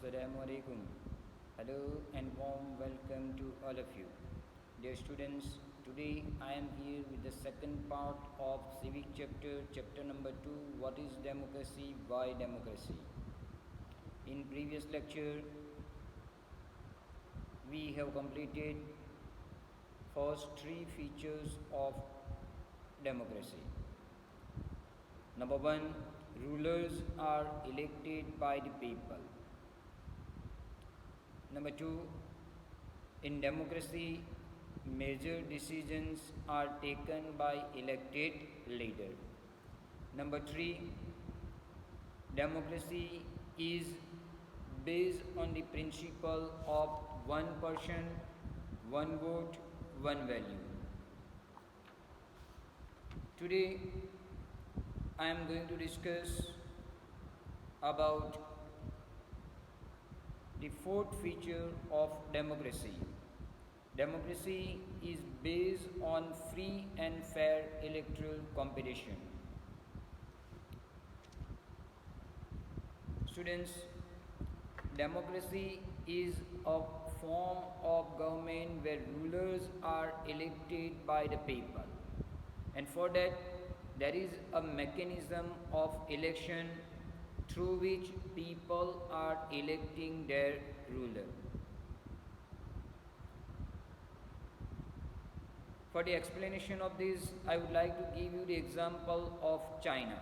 Assalamu alaikum. Hello and warm welcome to all of you. Dear students, today I am here with the second part of Civic chapter number 2, what is democracy, why democracy. In previous lecture, we have completed first three features of democracy. Number 1, rulers are elected by the people. Number 2, in democracy, major decisions are taken by elected leader. Number 3, democracy is based on the principle of one person, one vote, one value. Today, I am going to discuss about the fourth feature of democracy. Democracy is based on free and fair electoral competition. Students, democracy is a form of government where rulers are elected by the people, and for that there is a mechanism of election through which people are electing their ruler. For the explanation of this, I would like to give you the example of China.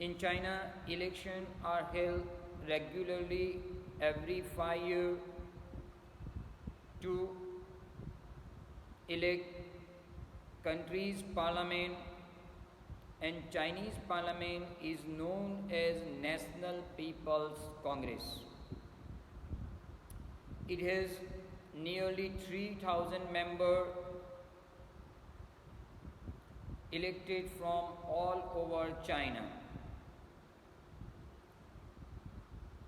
In China, elections are held regularly every 5 years to elect country's parliament, and Chinese parliament is known as National People's Congress. It has nearly 3,000 members elected from all over China.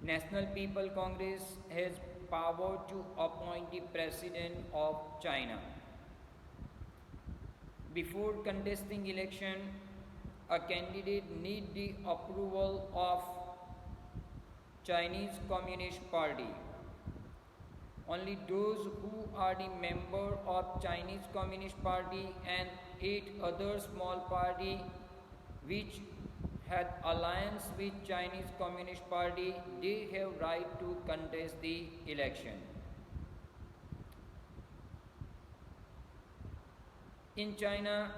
National People Congress has power to appoint the President of China. Before contesting election, a candidate needs the approval of Chinese Communist Party. Only those who are the member of Chinese Communist Party and 8 other small parties which had alliance with Chinese Communist Party, they have right to contest the election. In China,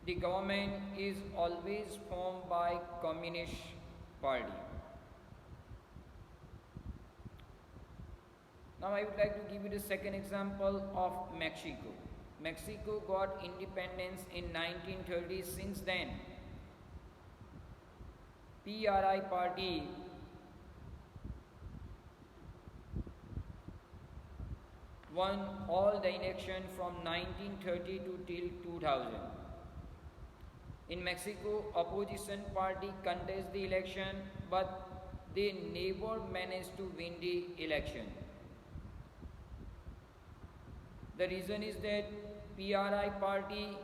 the government is always formed by Communist Party. Now I would like to give you the second example of Mexico. Mexico got independence in 1930. Since then, PRI party won all the election from 1930 to till 2000. In Mexico, opposition party contest the election, but they never managed to win the election. The reason is that PRI party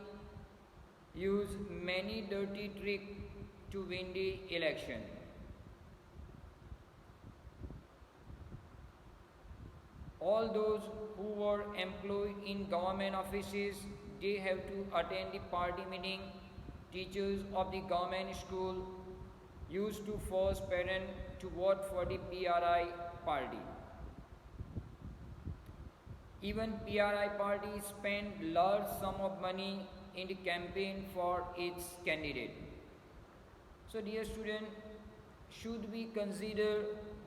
used many dirty tricks to win the election. All those who were employed in government offices, they have to attend the party meeting. Teachers of the government school used to force parents to vote for the PRI party. Even PRI party spent large sum of money in the campaign for its candidate. So dear student, should we consider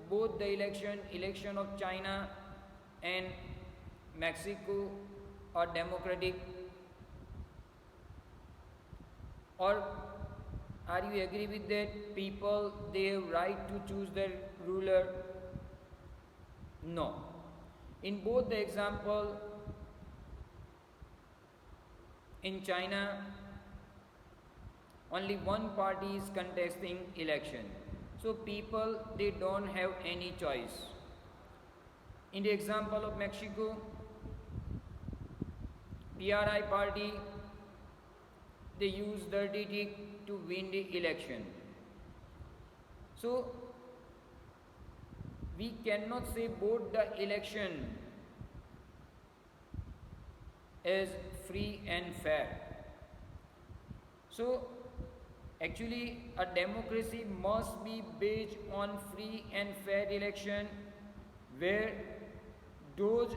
both the election of China and Mexico are democratic, or are you agree with that people they have right to choose their ruler? No. In both the example, in China only one party is contesting election, so people they don't have any choice. In the example of Mexico, PRI party they use dirty trick to win the election. So we cannot say both the election is free and fair. So actually a democracy must be based on free and fair election, where those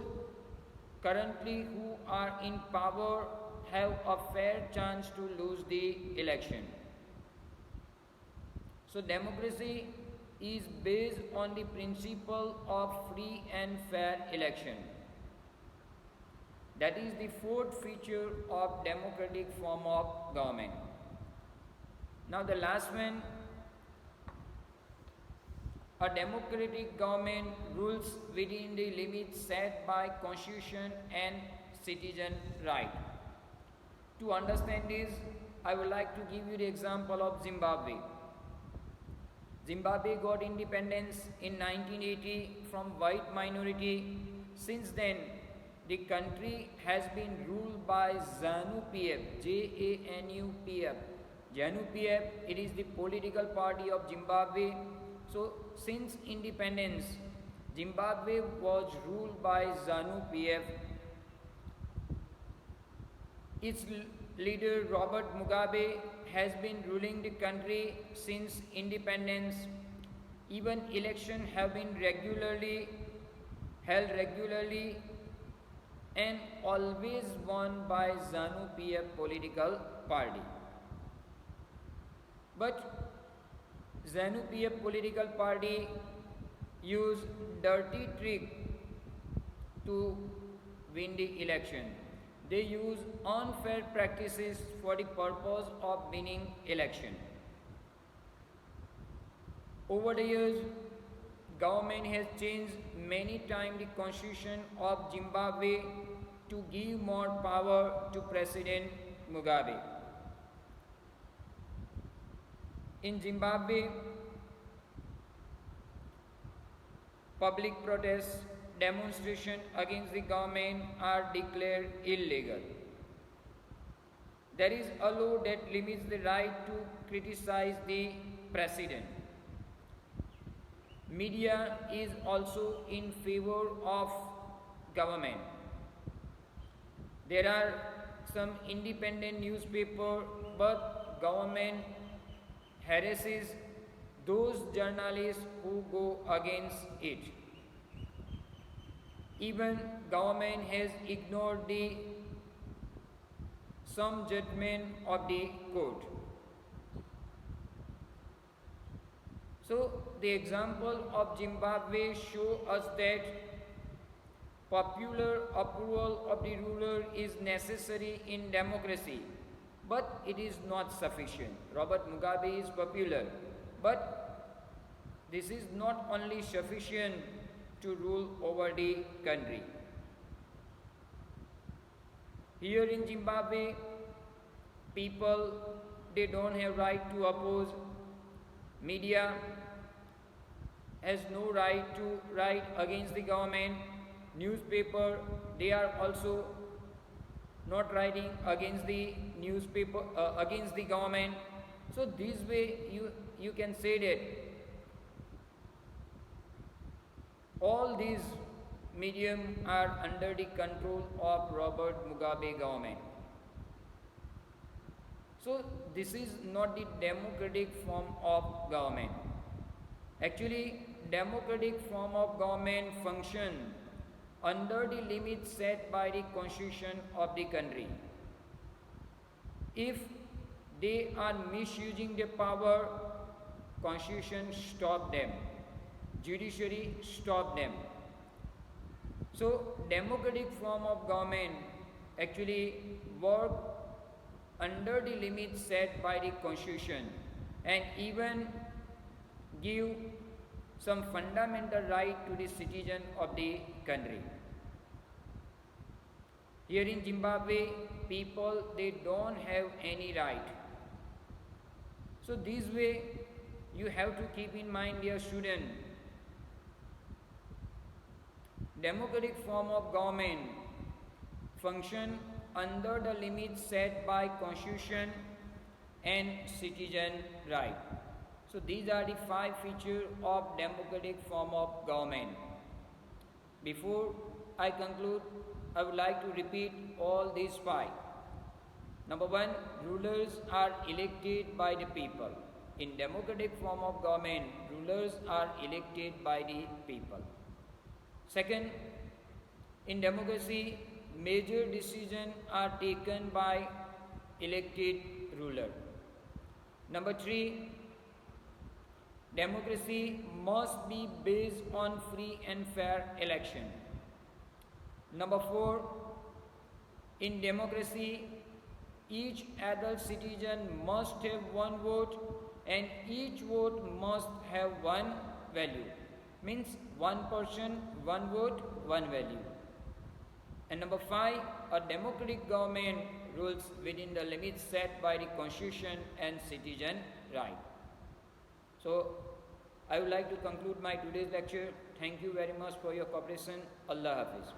currently who are in power have a fair chance to lose the election. So democracy is based on the principle of free and fair election. That is the fourth feature of democratic form of government. Now the last one, a democratic government rules within the limits set by constitution and citizen right. To understand this, I would like to give you the example of Zimbabwe. Zimbabwe got independence in 1980 from white minority. Since then, the country has been ruled by ZANU-PF, J-A-N-U-P-F. ZANU-PF, it is the political party of Zimbabwe. So, since independence, Zimbabwe was ruled by ZANU-PF. Its leader Robert Mugabe has been ruling the country since independence. Even elections have been held regularly and always won by ZANU-PF political party. But ZANU-PF political party used dirty trick to win the election. They use unfair practices for the purpose of winning election. Over the years, government has changed many times the constitution of Zimbabwe to give more power to President Mugabe. In Zimbabwe, public protests, demonstrations against the government are declared illegal. There is a law that limits the right to criticize the president. Media is also in favor of government. There are some independent newspapers, but government harasses those journalists who go against it. Even government has ignored some judgment of the court. So the example of Zimbabwe show us that popular approval of the ruler is necessary in democracy, but it is not sufficient. Robert Mugabe is popular, but this is not only sufficient to rule over the country. Here in Zimbabwe, people, they don't have right to oppose. Media has no right to write against the government. Newspaper, they are also not writing against the newspaper, against the government. So this way you can say that all these medium are under the control of Robert Mugabe government. So this is not the democratic form of government. Actually, democratic form of government function under the limits set by the constitution of the country. If they are misusing their power, constitution stop them. Judiciary stop them. So democratic form of government actually work under the limits set by the constitution and even give some fundamental right to the citizen of the country. Here in Zimbabwe, people, they don't have any right. So this way you have to keep in mind, dear student, democratic form of government function under the limits set by constitution and citizen right. So these are the 5 features of democratic form of government. Before I conclude, I would like to repeat all these 5. Number 1, rulers are elected by the people. In democratic form of government, rulers are elected by the people. Second, in democracy, major decisions are taken by elected ruler. Number 3, democracy must be based on free and fair election. Number 4, in democracy, each adult citizen must have one vote and each vote must have one value. Means one person, one vote, one value. And number 5, a democratic government rules within the limits set by the constitution and citizen right. So, I would like to conclude my today's lecture. Thank you very much for your cooperation. Allah Hafiz.